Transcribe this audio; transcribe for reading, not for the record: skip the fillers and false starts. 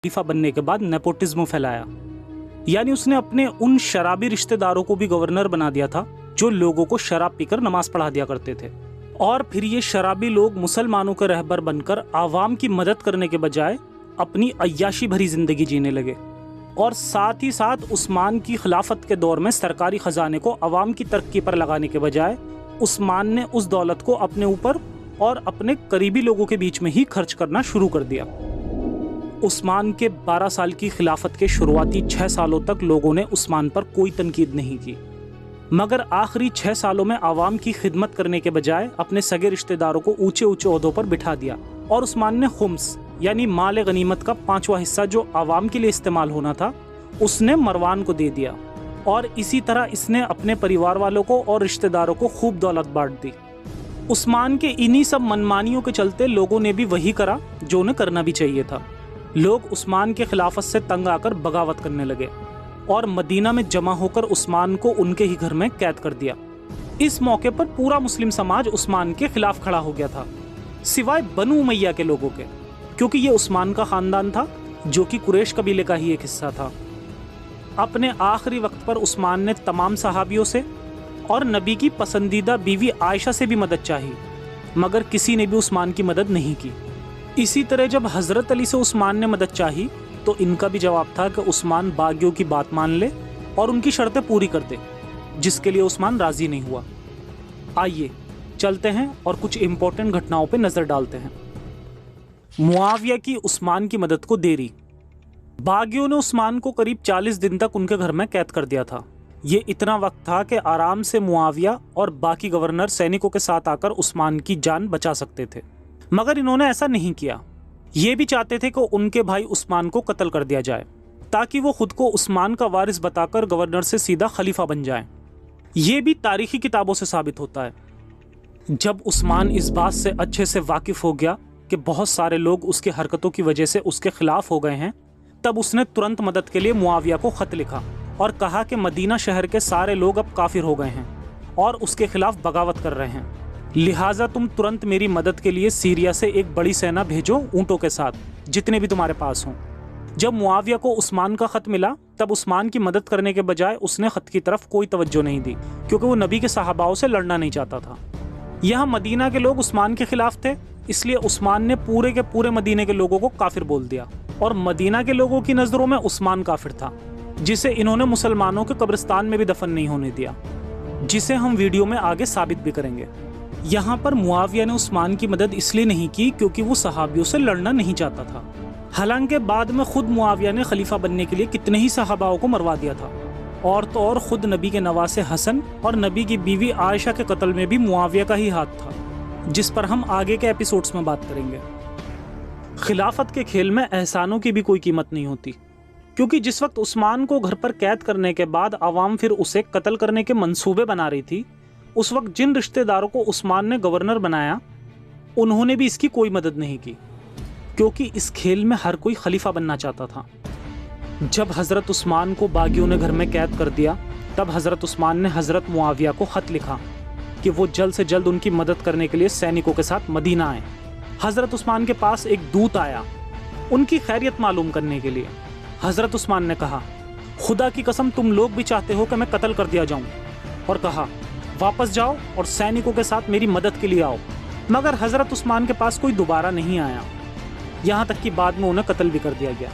खलीफा बनने के बाद नेपोटिज्म फैलाया, यानी उसने अपने उन शराबी रिश्तेदारों को भी गवर्नर बना दिया था जो लोगों को शराब पीकर नमाज पढ़ा दिया करते थे। और फिर ये शराबी लोग मुसलमानों के रहबर बनकर आवाम की मदद करने के बजाय अपनी अय्याशी भरी जिंदगी जीने लगे। और साथ ही साथ उस्मान की खिलाफत के दौर में सरकारी खजाने को आवाम की तरक्की पर लगाने के बजाय उस्मान ने उस दौलत को अपने ऊपर और अपने करीबी लोगों के बीच में ही खर्च करना शुरू कर दिया। उस्मान के 12 साल की खिलाफत के शुरुआती 6 सालों तक लोगों ने उस्मान पर कोई तनकीद नहीं की, मगर आखिरी 6 सालों में आवाम की खिदमत करने के बजाय अपने सगे रिश्तेदारों को ऊंचे ऊंचे ओहदों पर बिठा दिया। और उस्मान ने खुम्स यानी माल गनीमत का 5वां हिस्सा जो आवाम के लिए इस्तेमाल होना था उसने मरवान को दे दिया। और इसी तरह इसने अपने परिवार वालों को और रिश्तेदारों को खूब दौलत बांट दी। उस्मान के इन्हीं सब मनमानियों के चलते लोगों ने भी वही करा जो उन्हें करना भी चाहिए था। लोग उस्मान के खिलाफत से तंग आकर बगावत करने लगे और मदीना में जमा होकर उस्मान को उनके ही घर में कैद कर दिया। इस मौके पर पूरा मुस्लिम समाज उस्मान के खिलाफ खड़ा हो गया था, सिवाय बनु उमैया के लोगों के, क्योंकि ये उस्मान का खानदान था जो कि कुरैश कबीले का ही एक हिस्सा था। अपने आखिरी वक्त पर उस्मान ने तमाम सहाबियों से और नबी की पसंदीदा बीवी आयशा से भी मदद चाही, मगर किसी ने भी उस्मान की मदद नहीं की। इसी तरह जब हजरत अली से उस्मान ने मदद चाही तो इनका भी जवाब था कि उस्मान बागियों की बात मान ले और उनकी शर्तें पूरी कर दे, जिसके लिए उस्मान राजी नहीं हुआ। आइए चलते हैं और कुछ इंपॉर्टेंट घटनाओं पर नजर डालते हैं। मुआविया की उस्मान की मदद को देरी। बागियों ने उस्मान को करीब 40 दिन तक उनके घर में कैद कर दिया था। ये इतना वक्त था कि आराम से मुआविया और बाकी गवर्नर सैनिकों के साथ आकर उस्मान की जान बचा सकते थे, मगर इन्होंने ऐसा नहीं किया। ये भी चाहते थे कि उनके भाई उस्मान को कत्ल कर दिया जाए ताकि वो खुद को उस्मान का वारिस बताकर गवर्नर से सीधा खलीफा बन जाए। ये भी तारीखी किताबों से साबित होता है। जब उस्मान इस बात से अच्छे से वाकिफ हो गया कि बहुत सारे लोग उसकी हरकतों की वजह से उसके खिलाफ हो गए हैं, तब उसने तुरंत मदद के लिए मुआविया को खत लिखा और कहा कि मदीना शहर के सारे लोग अब काफिर हो गए हैं और उसके खिलाफ बगावत कर रहे हैं, लिहाजा तुम तुरंत मेरी मदद के लिए सीरिया से एक बड़ी सेना भेजो ऊंटों के साथ, जितने भी तुम्हारे पास हों। जब मुआविया को उस्मान का खत मिला तब उस्मान की मदद करने के बजाय उसने खत की तरफ कोई तवज्जो नहीं दी, क्योंकि वो नबी के सहाबाओं से लड़ना नहीं चाहता था। यहाँ मदीना के लोग उस्मान के खिलाफ थे, इसलिए उस्मान ने पूरे के पूरे मदीने के लोगों को काफिर बोल दिया और मदीना के लोगों की नजरों में उस्मान काफिर था, जिसे इन्होंने मुसलमानों के कब्रिस्तान में भी दफन नहीं होने दिया, जिसे हम वीडियो में आगे साबित भी करेंगे। यहाँ पर मुआविया ने उस्मान की मदद इसलिए नहीं की क्योंकि वो सहाबियों से लड़ना नहीं चाहता था। हालांकि बाद में खुद मुआविया ने खलीफा बनने के लिए कितने ही सहाबाओं को मरवा दिया था, और तो और खुद नबी के नवासे हसन और नबी की बीवी आयशा के कत्ल में भी मुआविया का ही हाथ था, जिस पर हम आगे के एपिसोड्स में बात करेंगे। खिलाफत के खेल में एहसानों की भी कोई कीमत नहीं होती, क्योंकि जिस वक्त उस्मान को घर पर कैद करने के बाद आवाम फिर उसे कत्ल करने के मंसूबे बना रही थी, उस वक्त जिन रिश्तेदारों को उस्मान ने गवर्नर बनाया उन्होंने भी इसकी कोई मदद नहीं की, क्योंकि इस खेल में हर कोई खलीफा बनना चाहता था। जब हजरत उस्मान को बागियों ने घर में कैद कर दिया तब हजरत उस्मान ने हजरत मुआविया को खत लिखा कि वो जल्द से जल्द उनकी मदद करने के लिए सैनिकों के साथ मदीना आए। हजरत उस्मान के पास एक दूत आया उनकी खैरियत मालूम करने के लिए। हजरत उस्मान ने कहा, खुदा की कसम तुम लोग भी चाहते हो कि मैं कत्ल कर दिया जाऊं, और कहा वापस जाओ और सैनिकों के साथ मेरी मदद के लिए आओ। मगर हजरत उस्मान के पास कोई दोबारा नहीं आया, यहाँ तक कि बाद में उन्हें कत्ल भी कर दिया गया।